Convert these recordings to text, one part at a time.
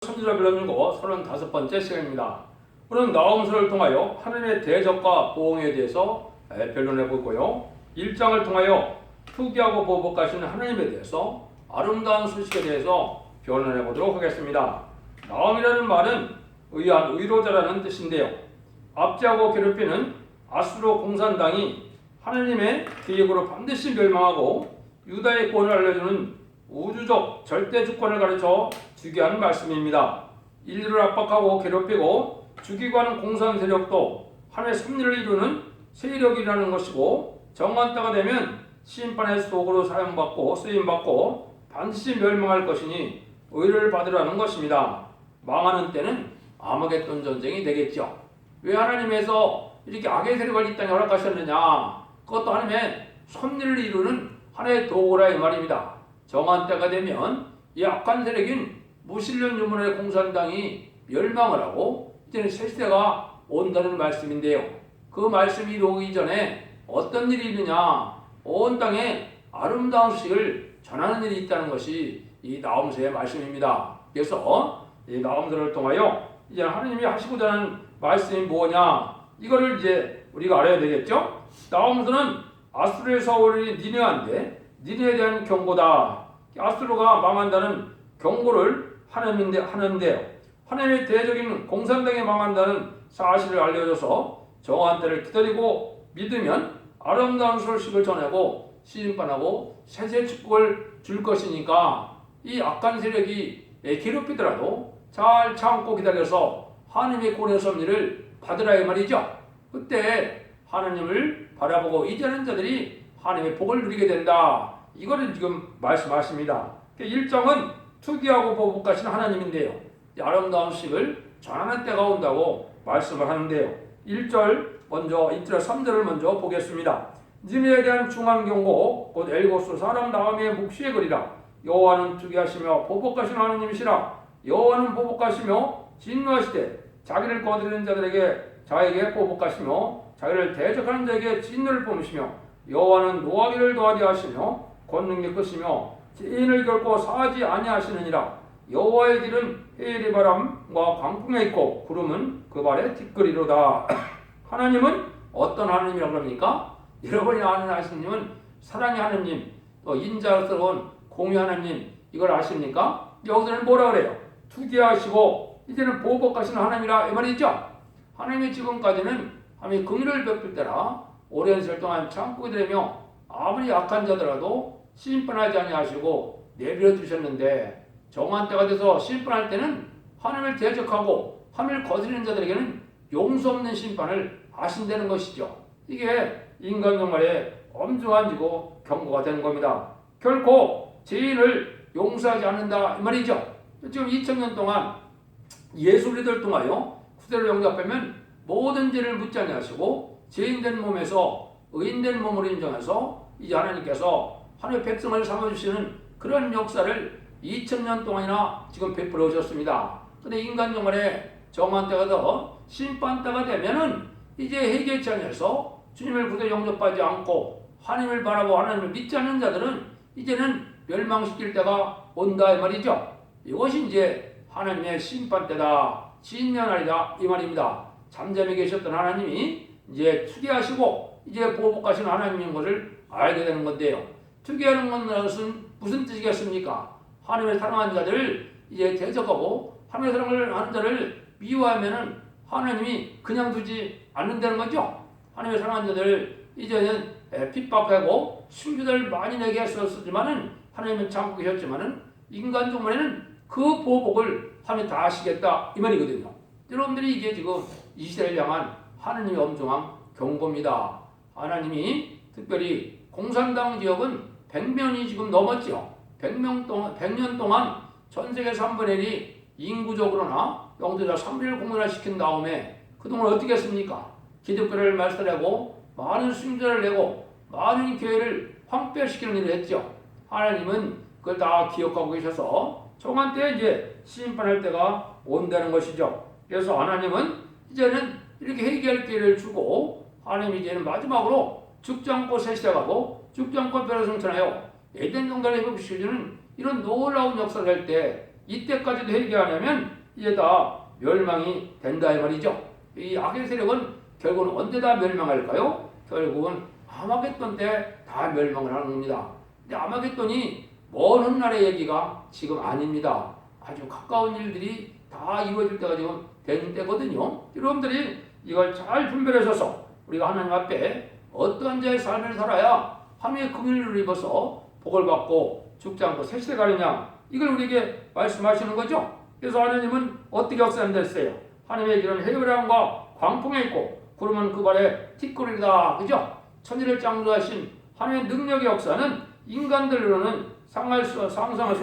천지를 빌어주고 35번째 시간입니다. 오늘은 나홈서를 통하여 하나님의 대적과 보응에 대해서 변론해 보고요. 1장을 통하여 투기하고 보복하시는 하나님에 대해서 아름다운 소식에 대해서 변론해 보도록 하겠습니다. 나홈이라는 말은 의한 의로자라는 뜻인데요. 압제하고 괴롭히는 아수르 공산당이 하나님의 계획으로 반드시 멸망하고 유다의 구원을 알려주는 우주적 절대 주권을 가르쳐 주게 하는 말씀입니다. 인류를 압박하고 괴롭히고 죽이고 하는 공산 세력도 하나님의 섭리를 이루는 세력이라는 것이고, 정한 때가 되면 심판의 속으로 사용받고 쓰임받고 반드시 멸망할 것이니 의를 받으라는 것입니다. 망하는 때는 아마겟돈 전쟁이 되겠죠. 왜 하나님에서 이렇게 악의 세력을 이 땅에 허락하셨느냐? 그것도 하나님의 섭리를 이루는 하나의 도구라 이 말입니다. 정한 때가 되면 이 악한 세력인 무신론 유문의 공산당이 멸망을 하고 이제는 새 시대가 온다는 말씀인데요. 그 말씀이 이루어지기 전에 어떤 일이 있느냐? 온 땅에 아름다운 소식을 전하는 일이 있다는 것이 이 나홈서의 말씀입니다. 그래서 이 나홈서를 통하여 이제 하나님이 하시고자 하는 말씀이 뭐냐? 이거를 이제 우리가 알아야 되겠죠? 나홈서는 아수르의 서울이 니느웨인데 니느웨에 대한 경고다. 아수르가 망한다는 경고를 하는데요. 하나님의 대적인 공산당이 망한다는 사실을 알려줘서 정한 때를 기다리고 믿으면 아름다운 소식을 전하고 심판하고 세세 축복을 줄 것이니까 이 악한 세력이 괴롭히더라도 잘 참고 기다려서 하나님의 구원의 섭리를 받으라 이 말이죠. 그때 하나님을 바라보고 이제는 자들이 하나님의 복을 누리게 된다. 이거를 지금 말씀하십니다. 1장은 투기하고 보복하시는 하나님인데요. 아름다운 소식을 전하는 때가 온다고 말씀을 하는데요. 1절 먼저 2절 3절을 먼저 보겠습니다. 니느웨에 대한 중한 경고 곧 엘고스 사람 다음의 묵시의 글이라. 여호와는 투기하시며 보복하시는 하나님이시라. 여호와는 보복하시며 진노하시되 자기를 거두는 자들에게 자에게 보복하시며 자기를 대적하는 자에게 진노를 뿜으시며 여호와는 노하기를 더하게 하시며 권능이 크시며 죄인을 결코 사하지 아니하시느니라. 여호와의 길은 해일의 바람과 광풍에 있고 구름은 그 발에 티끌이로다. 하나님은 어떤 하나님이라고 합니까? 여러분이 아는 하나님은 사랑의 하나님, 또 인자스러운 공의 하나님, 이걸 아십니까? 여기서는 뭐라 그래요? 투기하시고 이제는 보복하시는 하나님이라 이 말이죠. 하나님이 지금까지는 하나님이 긍휼을 베풀 때라 오랜 세월 동안 참고 기다리며 아무리 약한 자더라도 심판하지 아니하시고 내버려 두셨는데, 정한 때가 돼서 심판할 때는 하나님을 대적하고 하나님을 거스르는 자들에게는 용서 없는 심판을 하신다는 것이죠. 이게 인간 영말의 엄중한 지고 경고가 되는 겁니다. 결코 죄인을 용서하지 않는다 이 말이죠. 지금 2000년 동안 예수를 통하여 후대를 영접하면 모든 죄를 묻지 아니하시고 죄인된 몸에서 의인된 몸으로 인정해서 이제 하나님께서 하나님의 백성을 삼아주시는 그런 역사를 2000년 동안이나 지금 베풀어 오셨습니다. 근데 인간 영혼의 정한 때가 더 심판 때가 되면은 이제 회개치 않아서 주님을 구대 영접하지 않고 하나님을 바라보고 하나님을 믿지 않는 자들은 이제는 멸망시킬 때가 온다 이 말이죠. 이것이 이제 하나님의 심판 때다, 진면하리다 이 말입니다. 잠잠히 계셨던 하나님이 이제 투기하시고 이제 보복하시는 하나님인 것을 알게 되는 건데요. 투기하는 것은 무슨 뜻이겠습니까? 하나님의 사랑하는 자들을 이제 대적하고 하나님의 사랑을 하는 자를 미워하면은 하나님이 그냥 두지 않는다는 거죠. 하나님의 사랑하는 자들 이제는 핍박하고 순교자를 많이 내게 했었지만은 하나님은 참고 계셨지만은 인간 중간에는 그 보복을 하나님 다 하시겠다 이 말이거든요. 여러분들이 이게 지금 이 시대를 향한 하나님의 엄중한 경고입니다. 하나님이 특별히 공산당 지역은 100년이 지금 넘었죠. 100년 동안 전 세계 3분의 1이 인구적으로나 영도자 3분의 1 공연화시킨 다음에 그동안 어떻게 했습니까? 기독교를 말살하고 많은 순교자를 내고 많은 교회를 황폐시키는 일을 했죠. 하나님은 그걸 다 기억하고 계셔서 정한 때에 이제 심판할 때가 온다는 것이죠. 그래서 하나님은 이제는 이렇게 회개할 기회를 주고 하나님이 이제는 마지막으로 죽지 않고 새 시작하고 죽지 않고 변화 성천하여 에덴 동산을 회복시켜주는 이런 놀라운 역사를 할 때 이때까지도 회개하냐면 이제 다 멸망이 된다 이 말이죠. 이 악의 세력은 결국은 언제 다 멸망할까요? 결국은 아마겟돈 때 다 멸망을 하는 겁니다. 근데 아마겟돈이 먼 훗날의 얘기가 지금 아닙니다. 아주 가까운 일들이 다 이루어질 때가 지금 된 때거든요. 여러분들이 이걸 잘 분별하셔서 우리가 하나님 앞에 어떤 자의 삶을 살아야 하나님의 긍휼을 입어서 복을 받고 죽지 않고 새 시대 가느냐, 이걸 우리에게 말씀하시는 거죠. 그래서 하나님은 어떻게 역사한다 했어요? 하나님의 길은 해열함과 광풍에 있고 구름은 그 발에 티끌이다. 그죠? 천지를 창조하신 하나님의 능력의 역사는 인간들로는 상상할 수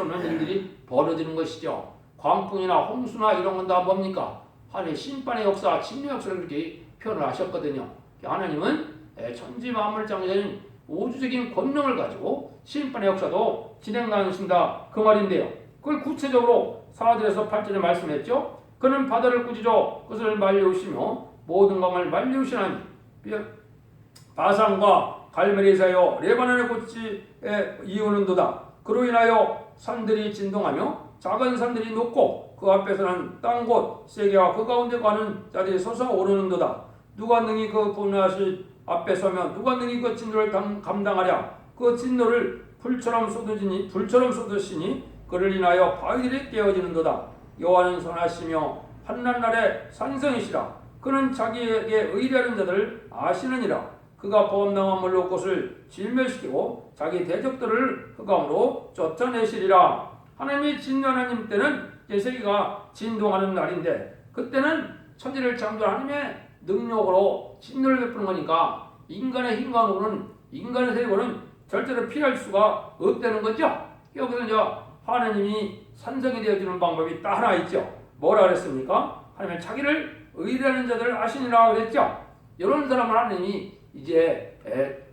없는 일들이 벌어지는 것이죠. 광풍이나 홍수나 이런 건 다 뭡니까? 하나님의 심판의 역사, 진노의 역사를 그렇게 표현을 하셨거든요. 하나님은 천지 만물을 창조하신 우주적인 권능을 가지고 심판의 역사도 진행하신다 그 말인데요. 그걸 구체적으로 사절에서 8절에 말씀했죠. 그는 바다를 꾸짖어 그것을 말려오시며 모든 강을 말려오시나니 바산과 갈멜리사여 레바논의 꽃이 이우는도다. 그로 인하여 산들이 진동하며 작은 산들이 높고 그 앞에서는 땅 곧 세계와 그 가운데 가는 자들이 솟아오르는도다. 누가 능히 그 분하신 앞에 서면 누가 능히 그 진노를 감당하랴. 그 진노를 불처럼 쏟으시니 그를 인하여 바위들이 깨어지는도다. 여호와는 선하시며 환난 날에 산성이시라. 그는 자기에게 의뢰하는 자들을 아시느니라. 그가 범당한 물로 곳을 질멸시키고 자기 대적들을 흑암으로 쫓아내시리라. 하나님이 진노 하나님 때는 세계가 진동하는 날인데, 그때는 천지를 창조한 하나님의 능력으로 진노를 베푸는 거니까 인간의 힘과는 인간의 세력으로는 절대로 피할 수가 없다는 거죠. 여기서 이제 하나님이 산성이 되어주는 방법이 딱 하나 있죠. 뭐라 그랬습니까? 하나님은 자기를 의뢰하는 자들을 아시니라 그랬죠. 이런 사람을 하나님이 이제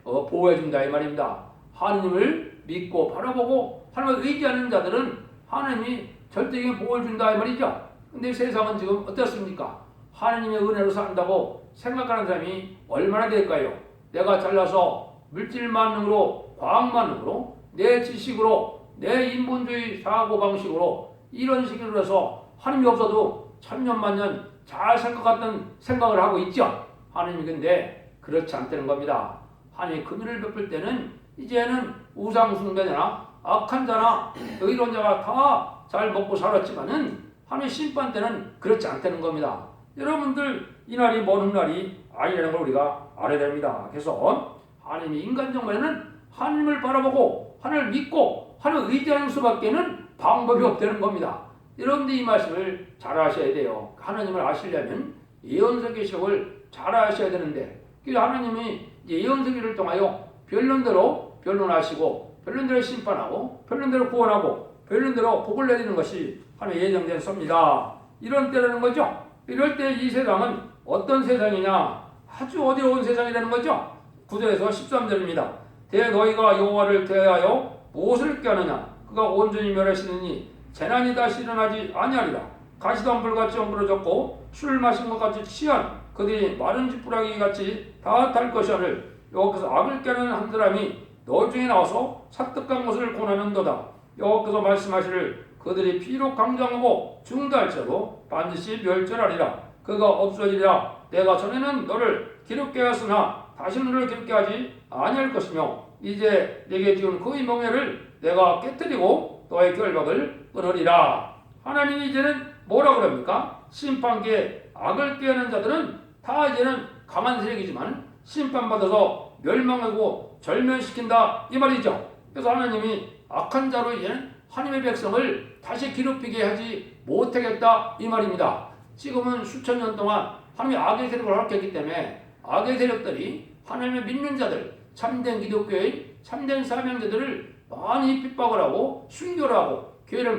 보호해준다 이 말입니다. 하나님을 믿고 바라보고 하나님을 의지하는 자들은 하나님이 절대적인 복을 준다 이 말이죠. 근데 세상은 지금 어떻습니까? 하나님의 은혜로 산다고 생각하는 사람이 얼마나 될까요? 내가 잘나서 물질만능으로, 과학만능으로, 내 지식으로, 내 인본주의 사고방식으로 이런 식으로 해서 하나님이 없어도 천년만년 잘 살 것 같은 생각을 하고 있죠. 하나님이 근데 그렇지 않다는 겁니다. 하나님이 긍휼을 베풀 때는 이제는 우상숭배자나 악한 자나 이런 자가 다 잘 먹고 살았지만은 하나님의 심판 때는 그렇지 않다는 겁니다. 여러분들 이날이 먼 훗날이 아니라는 걸 우리가 알아야 됩니다. 그래서 하나님이 인간 정말에는 하나님을 바라보고 하나님을 믿고 하나님을 의지하는 수밖에는 방법이 없다는 겁니다. 여러분들 이 말씀을 잘 아셔야 돼요. 하나님을 아시려면 예언서 계시록을 잘 아셔야 되는데, 그래서 하나님이 예언서 기를 통하여 변론대로 변론하시고 변론대로 심판하고 변론대로 구원하고 변론대로 복을 내리는 것이 하나님의 예정된 섭니다. 이런 때라는 거죠. 이럴 때 이 세상은 어떤 세상이냐? 아주 어디로운 세상이라는 거죠. 9절에서 13절입니다. 대 너희가 여호와를 대하여 무엇을 꾀하느냐? 그가 온전히 멸하시느니 재난이 다시 일어나지 아니하리라. 가시던 불같이 엉그러졌고 술을 마신 것 같이 취한 그들이 마른 지푸라기 같이 다 탈 것이오늘 여호와께서 악을 꾀하는 한 사람이 너 중에 나와서 사특한 것을 권하는도다. 여호와께서 말씀하시를 그들이 피로 강장하고 중달죄로 반드시 멸절하리라. 그가 없어지리라. 내가 전에는 너를 기롭게 하였으나 다시 너를 기롭게 하지 아니할 것이며 이제 내게 지은 그의 멍에를 내가 깨뜨리고 너의 결박을 끊으리라. 하나님이 이제는 뭐라 그럽니까? 심판기에 악을 꾀하는 자들은 다 이제는 강한 세력이지만 심판받아서 멸망하고 절멸시킨다 이 말이죠. 그래서 하나님이 악한 자로 이제는 하나님의 백성을 다시 괴롭히게 하지 못하겠다 이 말입니다. 지금은 수천 년 동안 하나님이 악의 세력을 허락했기 때문에 악의 세력들이 하나님을 믿는 자들, 참된 기독교인, 참된 사명자들을 많이 핍박을 하고 순교를 하고 교회를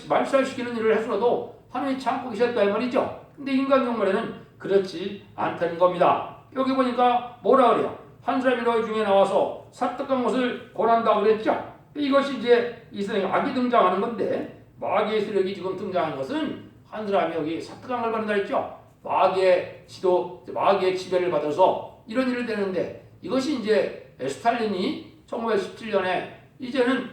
말살시키는 일을 했어도 하나님이 참고 계셨다 이 말이죠. 근데 인간 정말에는 그렇지 않다는 겁니다. 여기 보니까 뭐라 그래요? 한 사람이 너희 중에 나와서 사특한 것을 권한다고 그랬죠. 이것이 이제 이 세상에 악이 등장하는 건데, 마귀의 세력이 지금 등장한 것은 한 사람이 여기 사특한 걸 받는다 했죠. 마귀의 지배를 받아서 이런 일을 되는데, 이것이 이제 스탈린이 1917년에 이제는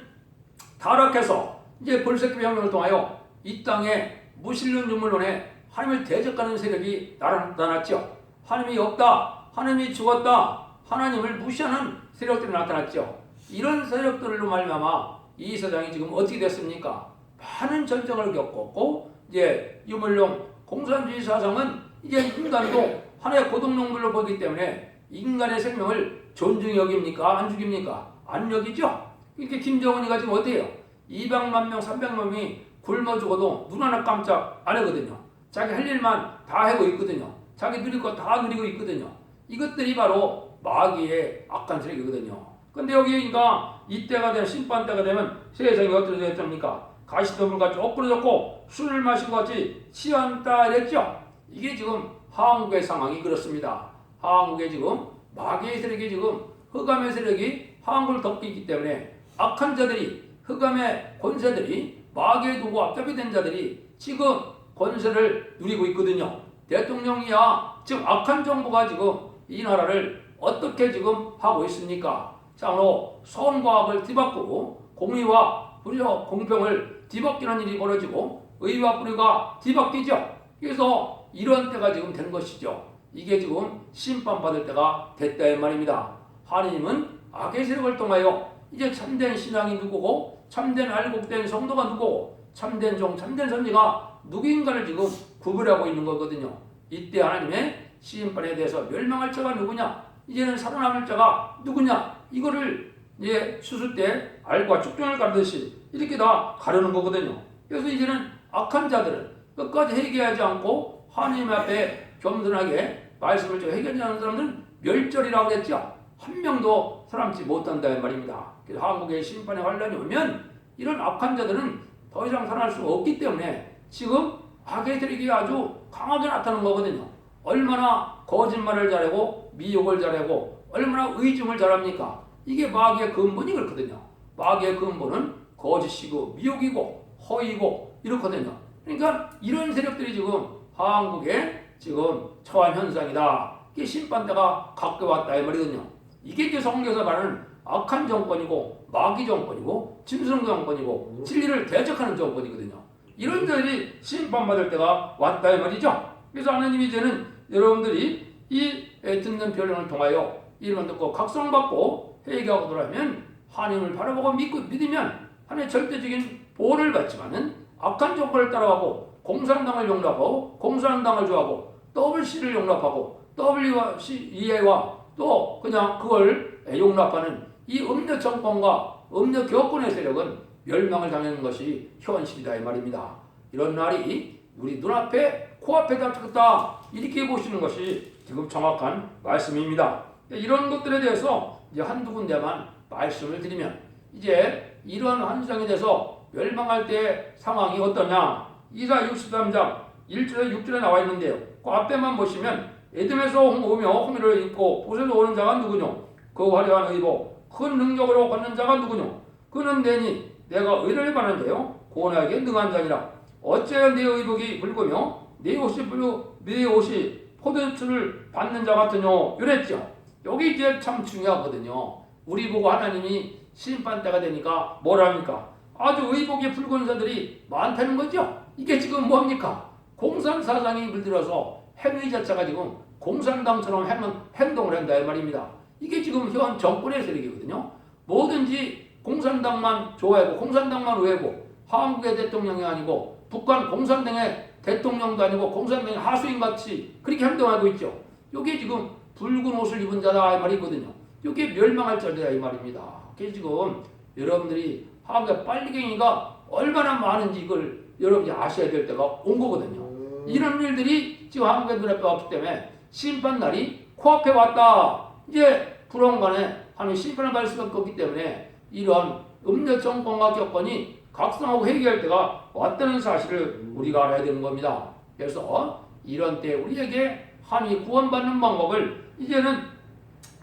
타락해서 이제 벌새끼 혁명을 통하여 이 땅에 무신론 유물론에 하나님을 대적하는 세력이 나타났죠. 하나님이 없다, 하나님이 죽었다, 하나님을 무시하는 세력들이 나타났죠. 이런 세력들로 말미암아 이 세상이 지금 어떻게 됐습니까? 많은 전쟁을 겪었고, 이제 유물론 공산주의 사상은 이제 인간도 하나의 고등동물로 보기 때문에 인간의 생명을 존중히 여깁니까? 안 죽입니까? 안 여기죠. 이렇게 김정은이가 지금 어때요? 200만 명, 300만 명이 굶어 죽어도 눈 하나 깜짝 안 하거든요. 자기 할 일만 다 하고 있거든요. 자기 누릴 거 다 누리고 있거든요. 이것들이 바로 마귀의 악한 세력이거든요. 근데 여기가 이때가 되면, 심판 때가 되면 세상이 어떻게 됐습니까? 가시덤불같이 엇그러졌고 술을 마신 것 같이 취한다 이랬죠. 이게 지금 한국의 상황이 그렇습니다. 한국에 지금 마귀의 세력이, 지금 흑암의 세력이 한국을 덮고 있기 때문에 악한 자들이, 흑암의 권세들이, 마귀에 두고 앞잡이 된 자들이 지금 권세를 누리고 있거든요. 대통령이야 지금 악한 정부가 지금 이 나라를 어떻게 지금 하고 있습니까? 참으로 선과 악을 뒤바꾸고 공의와 불의와 공평을 뒤바뀌는 일이 벌어지고 의와 불의가 뒤바뀌죠. 그래서 이런 때가 지금 된 것이죠. 이게 지금 심판받을 때가 됐다 이 말입니다. 하나님은 악의 세력을 통하여 이제 참된 신앙이 누구고, 참된 알곡된 성도가 누구고, 참된 종, 참된 선지가 누구인가를 지금 구별하고 있는 거거든요. 이때 하나님의 심판에 대해서 멸망할 자가 누구냐, 이제는 살아남을 자가 누구냐, 이거를 이제 수술 때 알과 축종을 가르듯이 이렇게 다 가르는 거거든요. 그래서 이제는 악한 자들은 끝까지 회개하지 않고 하나님 앞에 겸손하게 말씀을 회개하지 않는 사람들은 멸절이라고 했죠. 한 명도 살아남지 못한다 이 말입니다. 그래서 한국의 심판의 환란이 오면 이런 악한 자들은 더 이상 살아날 수가 없기 때문에 지금 악의 세력이 아주 강하게 나타나는 거거든요. 얼마나 거짓말을 잘하고 미혹을 잘하고 얼마나 의심을 잘합니까? 이게 마귀의 근본이 그렇거든요. 마귀의 근본은 거짓이고 미혹이고 허위고 이렇거든요. 그러니까 이런 세력들이 지금 한국에 지금 처한 현상이다. 이게 심판대가 가까웠다 이 말이거든요. 이게 이제 성경에서 말하는 악한 정권이고 마귀 정권이고 짐승 정권이고 진리를 대적하는 정권이거든요. 이런 자들이 심판받을 때가 왔다 이 말이죠. 그래서 하나님이 이제는 여러분들이 이 듣는 변론을 통하여 이름을 듣고 각성받고 회개하고 돌아오면 하나님을 바라보고 믿으면 하나님의 절대적인 보호를 받지만은 악한 정권을 따라가고 공산당을 용납하고 공산당을 좋아하고 WC를 용납하고 WEA와 또 그냥 그걸 용납하는 이 음녀 정권과 음녀 교권의 세력은 멸망을 당하는 것이 현실이다 이 말입니다. 이런 날이 우리 눈앞에 코앞에 닥쳤다 이렇게 보시는 것이 지금 정확한 말씀입니다. 이런 것들에 대해서 이제 한두 군데만 말씀을 드리면, 이제 이런 환상에 대해서 멸망할 때 상황이 어떠냐, 이사 63장 1절에 6절에 나와 있는데요. 그 앞에만 보시면 에돔에서 오며 홍해를 입고 보세로 오는 자가 누구뇨? 그 화려한 의복 큰 능력으로 걷는 자가 누구뇨? 그는 내니 내가 의를 바라는데요 고나에게 능한 자니라. 어째 내 의복이 붉으며 내 옷이 포도주를 받는 자 같으뇨? 이랬죠. 여기 이제 참 중요하거든요. 우리 보고 하나님이 심판 때가 되니까 뭐랍니까? 아주 의복이 붉은 자들이 많다는 거죠. 이게 지금 뭡니까? 공산사상이 물들어서 행위 자체가 지금 공산당처럼 행동을 한다 이 말입니다. 이게 지금 현 정권의 세력이거든요. 뭐든지 공산당만 좋아하고 공산당만 우애고 한국의 대통령이 아니고 북한 공산당의 대통령도 아니고 공산당의 하수인같이 그렇게 행동하고 있죠. 이게 지금 붉은 옷을 입은 자다 이 말이거든요. 이게 멸망할 자다 이 말입니다. 그래서 지금 여러분들이 한국의 빨리갱이가 얼마나 많은지 이걸 여러분이 아셔야 될 때가 온 거거든요. 이런 일들이 지금 한국의 눈앞에 왔기 때문에 심판날이 코앞에 왔다. 이제 불원간에 하나님 심판을 받을 수밖에 없기 때문에 이런 음녀 정권과 격건이 각성하고 회개할 때가 왔다는 사실을 우리가 알아야 되는 겁니다. 그래서 이런 때 우리에게 하나님이 구원받는 방법을 이제는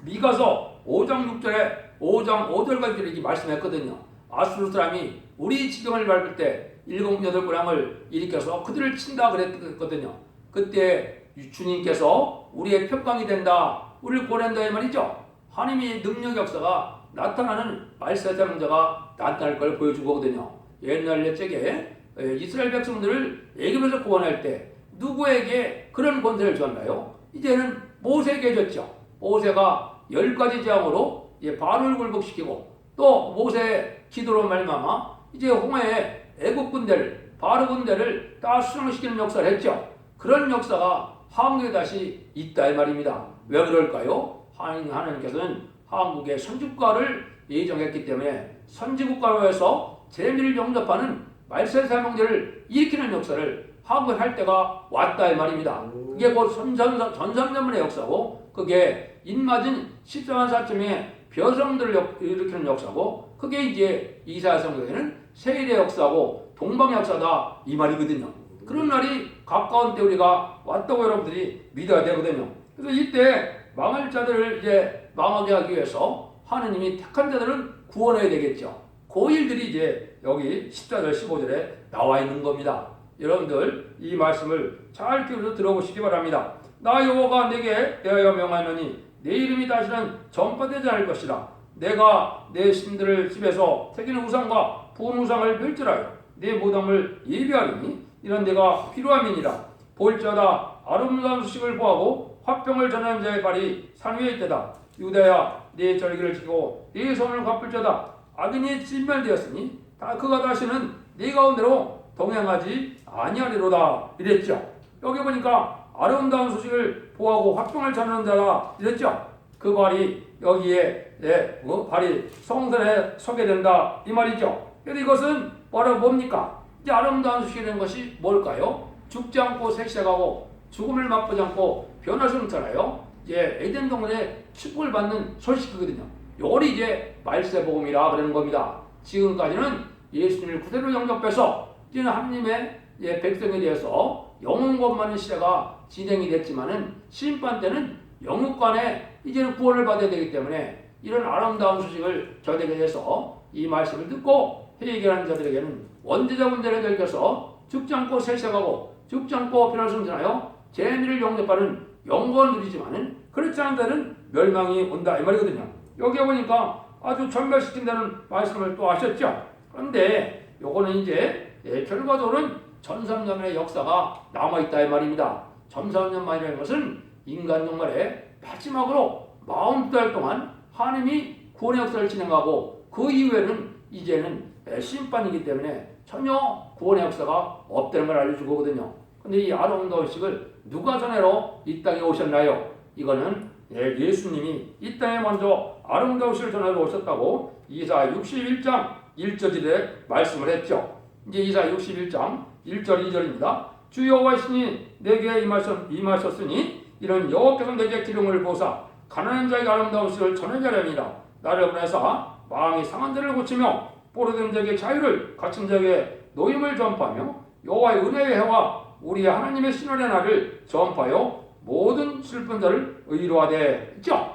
미가서 5장 6절에 5장 5절까지 이렇게 말씀했거든요. 아수르 사람이 우리 지경을 밟을 때 7-8고랑을 일으켜서 그들을 친다 그랬거든요. 그때 주님께서 우리의 평강이 된다, 우리를 구원한다 이 말이죠. 하나님의 능력 역사가 나타나는 말세자명자가 나타날 걸 보여준 거거든요. 옛날 옛적에 이스라엘 백성들을 애굽에서 구원할 때 누구에게 그런 권세를 줬나요? 이제는 모세에게 줬죠. 모세가 10가지 재앙으로 바로를 굴복시키고 또 모세의 기도로 말미암아 이제 홍해에 애굽 군대를 바로 군대를 다 수령시키는 역사를 했죠. 그런 역사가 한국에 다시 있다 이 말입니다. 왜 그럴까요? 하나님께서는 한국의 선지국가를 예정했기 때문에 선지국가로 해서 재미를 영접하는 말세 사명제를 일으키는 역사를 한국에 할 때가 왔다 이 말입니다. 그게 곧 전삼년만의 역사고 그게 인맞은 14만 4천명의 벼성들을 일으키는 역사고 그게 이제 이사야 성경에는 세일의 역사고 동방의 역사다 이 말이거든요. 그런 날이 가까운 때 우리가 왔다고 여러분들이 믿어야 되거든요. 그래서 이때 망할 자들을 이제 망하게 하기 위해서 하느님이 택한 자들은 구원해야 되겠죠. 그 일들이 이제 여기 14절 15절에 나와 있는 겁니다. 여러분들 이 말씀을 잘 기울여 들어보시기 바랍니다. 나 여호와가 내게 대하여 명하노니 내 이름이 다시는 전파되지 않을 것이라. 내가 내 신들을 집에서 새기는 우상과 부은 우상을 멸절하여 내 무덤을 예비하리니 이런 내가 필요함이니라. 볼지어다 아름다운 소식을 보하고 화평을 전하는 자의 발이 산 위에 있다다. 유다야 내 절기를 지키고 내 소원을 갚을지어다. 악인이 진멸되었으니 그가 다시는 네 가운데로 동행하지 아니하리로다 이랬죠. 여기 보니까 아름다운 소식을 보하고 화평을 전하는 자라 이랬죠. 그 발이 여기에 발이 성전에 서게 된다 이 말이죠. 그래서 이것은 뭡니까? 이제 아름다운 소식이라는 것이 뭘까요? 죽지 않고 색색하고 죽음을 맛보지 않고 변할 수 없잖아요. 이제 에덴 동산에 축복을 받는 소식이거든요. 요걸 이제 말세 복음이라 그러는 겁니다. 지금까지는 예수님을 그대로 영접해서 이제는 하나님의 백성에 대해서 영혼권만의 시대가 진행이 됐지만은 심판 때는 영육간에 이제는 구원을 받아야 되기 때문에 이런 아름다운 소식을 저에게 해서 이 말씀을 듣고 회개하는 자들에게는 원죄자 문제를 결겨서 죽지 않고 세색하고 죽지 않고 변할 수 없잖아요. 재미를 영접하는 영광을 누리지만은 그렇지 않은 자는 멸망이 온다 이 말이거든요. 여기 보니까 아주 전멸시킨다는 말씀을 또 하셨죠. 그런데 요거는 이제 결과적으로는 전삼년의 역사가 남아있다 이 말입니다. 전삼년만이라는 것은 인간 동말에 마지막으로 42달 동안 하나님이 구원의 역사를 진행하고 그 이후에는 이제는 심판이기 때문에 전혀 구원의 역사가 없다는 걸 알려주거든요. 근데 이 아름다운 식을 누가 전하러 이 땅에 오셨나요? 이거는 예수님이 이 땅에 먼저 아름다운 식을 전하러 오셨다고 이사야 61장 1절에 말씀을 했죠. 이제 이사야 61장 1절 2절입니다. 주 여호와이시니 내게 임하셨으니 이런 여호와께서 내게 기름을 부으사 가난한 자에게 아름다운 식을 전하게 하렵니다. 나를 보내사 마음이 상한 자를 고치며 포로된 자에게 자유를 갇힌 자에게 노임을 전파하며 여호와의 은혜의 해와 우리 하나님의 신원의 날을 전파하여 모든 슬픈 자를 의로하되 했죠.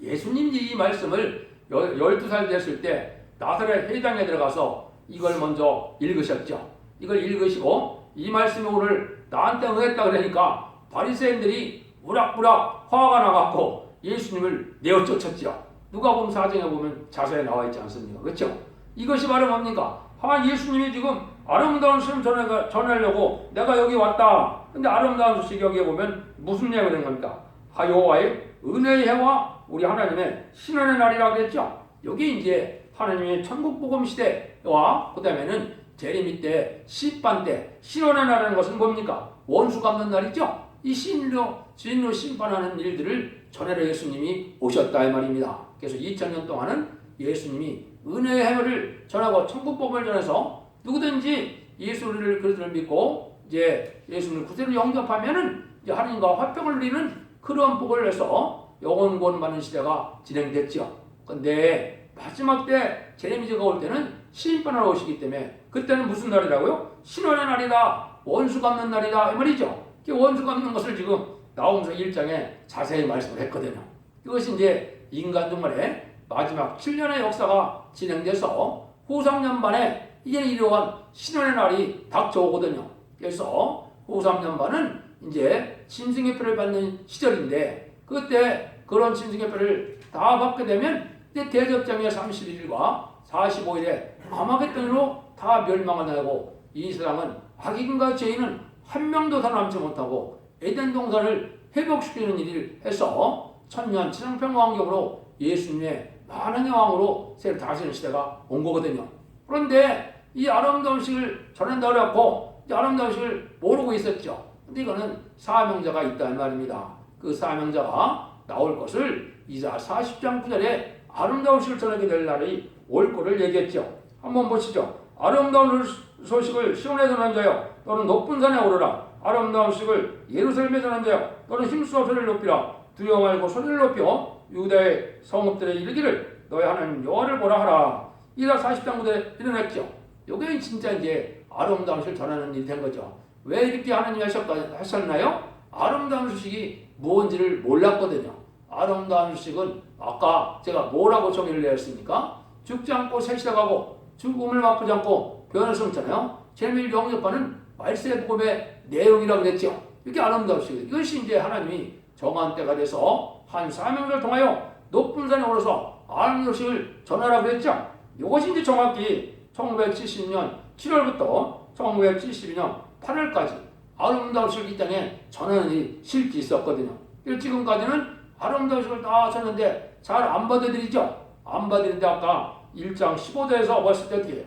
예수님이 이 말씀을 12살 됐을 때 나사렛 회당에 들어가서 이걸 먼저 읽으셨죠. 이걸 읽으시고 이 말씀이 오늘 나한테 응했다 그러니까 바리새인들이 우락부락 화가 나갖고 예수님을 내어 쫓았죠. 누가복음 4장에 보면 자세히 나와 있지 않습니까? 그렇죠? 이것이 바로 뭡니까? 예수님이 지금 아름다운 소식 전하려고 내가 여기 왔다. 근데 아름다운 소식 여기에 보면 무슨 내용이 되는 겁니까? 여호와의 은혜의 해와 우리 하나님의 신원의 날이라고 했죠. 여기 이제 하나님의 천국복음 시대와 그 다음에는 재림이 때 심판 때 신원의 날이라는 것은 뭡니까? 원수 갚는 날이죠. 이 진로 심판하는 일들을 전하러 예수님이 오셨다 이 말입니다. 그래서 2000년 동안은 예수님이 은혜의 행위를 전하고 천국복음을 전해서 누구든지 예수를 그리스도를 믿고 이제 예수를 구세로 영접하면은 이제 하나님과 화평을 누리는 그런 복을 내서 영원 구원 받는 시대가 진행됐죠. 근데 마지막 때 재림이가 올 때는 심판하러 오시기 때문에 그때는 무슨 날이라고요? 신원의 날이다, 원수 갚는 날이다 이 말이죠. 원수 갚는 것을 지금 나홈서 1장에 자세히 말씀을 했거든요. 이것이 이제 인간 동말의 마지막 7년의 역사가 진행돼서 후 3년 반에 이제 이러한 신원의 날이 닥쳐오거든요. 그래서 후 3년 반은 이제 짐승의표를 받는 시절인데 그때 그런 짐승의표를 다 받게 되면 이제 대접장의 31일과 45일에 아마겟돈으로 다 멸망하고 이 세상은 악인과 죄인은 한 명도 다 남지 못하고 에덴 동산을 회복시키는 일을 해서 천년 지상평화환경으로 예수님의 만왕의 왕으로 새로 다스리는 시대가 온 거거든요. 그런데 이 아름다운 식을 전한다고 해갖고 이 아름다운 식을 모르고 있었죠. 근데 이거는 사명자가 있다 이 말입니다. 그 사명자가 나올 것을 이사 40장 9절에 아름다운 식을 전하게 될 날이 올 거를 얘기했죠. 한번 보시죠. 아름다운 소식을 시온에 전한 자여 너는 높은 산에 오르라. 아름다운 소식을 예루살렘에 전한 자여 너는 힘써 소리를 높이라. 두려워 말고 소리를 높여 유다의 성읍들에 이르기를 너희 하나님 여호와를 보라 하라. 이사 40장 9절에 일어났죠. 이게 진짜 이제 아름다운 소식을 전하는 일이 된 거죠. 왜 이렇게 하나님이 하셨나요? 아름다운 소식이 무엇인지를 몰랐거든요. 아름다운 소식은 아까 제가 뭐라고 정의를 내었습니까? 죽지 않고 새시다가고 죽음을 맛보지 않고 변을 숨잖아요. 재미를 영접하는 말세의 복음의 내용이라고 그랬죠. 이렇게 아름다운 소식. 이것이 이제 하나님이 정한 때가 돼서 한 사명을 통하여 높은 산에 오르서 아름다운 소식을 전하라고 그랬죠. 이것이 이제 정확히 1970년 7월부터 1972년 8월까지 아름다운 소식을 이 땅에 전하는 일이 실제 있었거든요. 지금까지는 아름다운 소식을 다 전하는데 잘 안 받아들이죠. 안 받아들이는데 아까 1장 15절에서 봤을 때 어떻게 해요?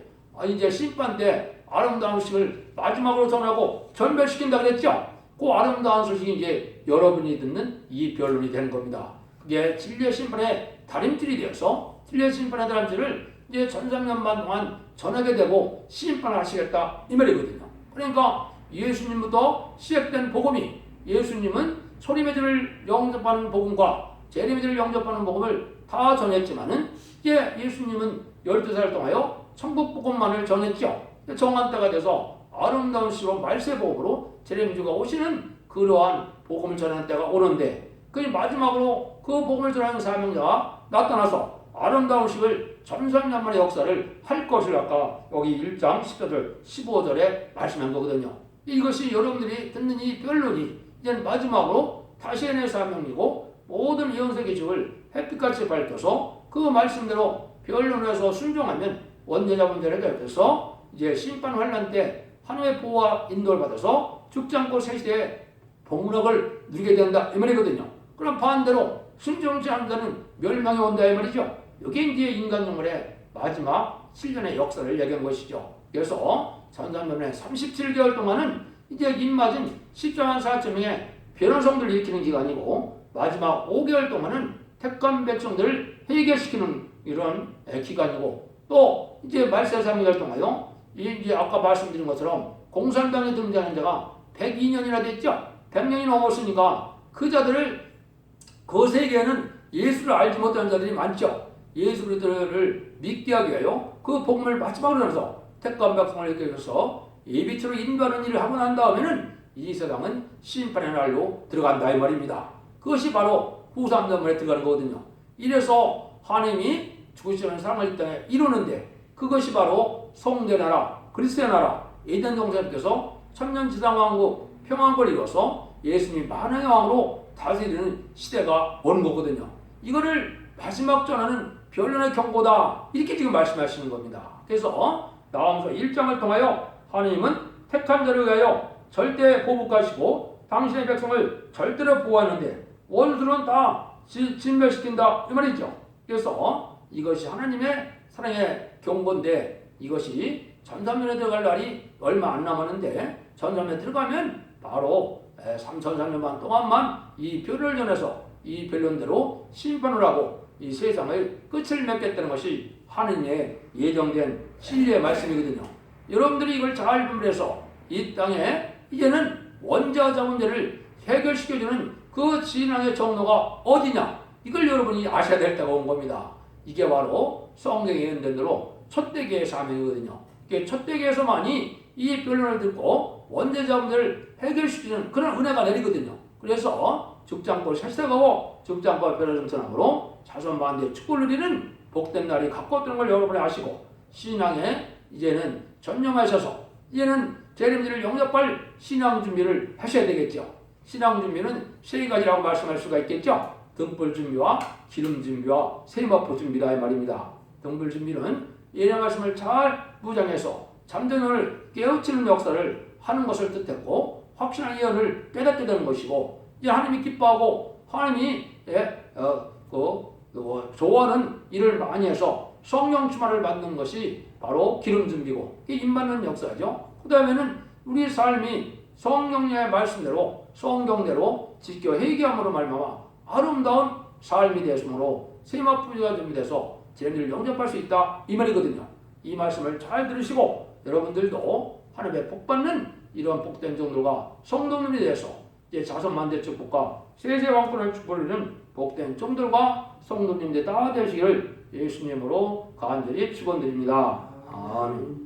이제 심판 때 아름다운 소식을 마지막으로 전하고 전멸시킨다 그랬죠. 그 아름다운 소식이 이제 여러분이 듣는 이 변론이 되는 겁니다. 그게 진리의 심판의 다림질이 되어서 진리의 심판의 다림질을 이제 1300년 동안 전하게 되고 심판하시겠다 이 말이거든요. 그러니까 예수님부터 시작된 복음이 예수님은 소리메들을 영접하는 복음과 재림메들을 영접하는 복음을 다 전했지만은 이제 예수님은 12살 동안요 천국 복음만을 전했죠. 정한 때가 돼서 아름다운 시로 말세 복음으로 재림주가 오시는 그러한 복음을 전하는 때가 오는데 그 마지막으로 그 복음을 전하는 사명자가 나타나서 아름다운 식을 전설년만의 역사를 할 것을 아까 여기 1장 10절 15절에 말씀한 거거든요. 이것이 여러분들이 듣는 이 변론이 이제 마지막으로 다시의 사명이고 모든 예언의 기적을 햇빛같이 밝혀서 그 말씀대로 변론해서 순종하면 원죄자분들에게 옆에서 이제 심판 환란 때 하나님의 보호와 인도를 받아서 죽지 않고 새 시대의 복락을 누리게 된다 이 말이거든요. 그럼 반대로 순종치 않는 자는 멸망이 온다 이 말이죠. 이게 이제 인간 영혼의 마지막 7년의 역사를 얘기한 것이죠. 그래서 전산면에 37개월 동안은 이제 입맞은 14만 4천 명의 변호성들을 일으키는 기간이고 마지막 5개월 동안은 택한 백성들을 해결시키는 이런 기간이고 또 이제 말세 3개월 동안요 이제 아까 말씀드린 것처럼 공산당에 등장한 자가 102년이나 됐죠. 100년이 넘었으니까 그 자들을 그 세계에는 예수를 알지 못하는 자들이 많죠. 예수를 믿게 하기 위하여 그 복음을 마지막으로 해서 택한 백성을 이끌어서 예비처로 인도하는 일을 하고 난 다음에는 이 세상은 심판의 날로 들어간다 이 말입니다. 그것이 바로 후삼전문에 들어가는 거거든요. 이래서 하나님이 죽으시는 사랑을 이 땅에 이루는데 그것이 바로 성대 나라, 그리스도의 나라, 에덴 동산께서 천년지상왕국 평안국을 이뤄서 예수님이 만왕의 왕으로 다스리는 시대가 오는 거거든요. 이거를 마지막 전하는 변론의 경고다 이렇게 지금 말씀하시는 겁니다. 그래서 나아가서 1장을 통하여 하나님은 택한 자를 위하여 절대 보복하시고 당신의 백성을 절대로 보호하는데 원수는 다 진멸시킨다 이 말이죠. 그래서 이것이 하나님의 사랑의 경고인데 이것이 전산면에 들어갈 날이 얼마 안 남았는데 전산면에 들어가면 바로 3,300만 동안만 이 변론을 전해서 이 변론대로 심판을 하고 이 세상의 끝을 맺겠다는 것이 하느님의 예정된 진리의 말씀이거든요. 여러분들이 이걸 잘 분별해서 이 땅에 이제는 원자자 문제를 해결시켜주는 그 진앙의 정로가 어디냐 이걸 여러분이 아셔야 될 때가 온 겁니다. 이게 바로 성경에 예언된 대로 촛대기의 사명이거든요. 촛대기에서만이 이 변론을 듣고 원자자 문제를 해결시키는 그런 은혜가 내리거든요. 그래서 죽지 않고 살아가고 죽지 않고 변호를 전함으로 자손 만대의 축복을 누리는 복된 날이 가까웠다는 걸 여러분이 아시고 신앙에 이제는 전념하셔서 이제는 재림들을 영접할 신앙 준비를 하셔야 되겠죠. 신앙 준비는 세 가지라고 말씀할 수가 있겠죠. 등불 준비와 기름 준비와 세마포 준비다 이 말입니다. 등불 준비는 예언의 말씀을 잘 무장해서 잠재능을 깨우치는 역사를 하는 것을 뜻했고 확신한 예언을 깨닫게 되는 것이고 이제 하나님이 기뻐하고 하나님이 좋아하는 일을 많이 해서 성령 충만을 받는 것이 바로 기름 준비고 입 받는 역사죠. 그 다음에는 우리 삶이 성령의 말씀대로 성경대로 지켜 회개함으로 말미암아 아름다운 삶이 되었으므로 세마포지가 준비돼서 죄인을 영접할 수 있다 이 말이거든요. 이 말씀을 잘 들으시고 여러분들도 하나님의 복받는 이러한 복된 종들과 성도님이 되어서 이제 자손만대 축복과 세세 왕권을 축복하는 복된 종들과 성도님들 다 되시기를 예수님으로 간절히 축원드립니다. 아멘.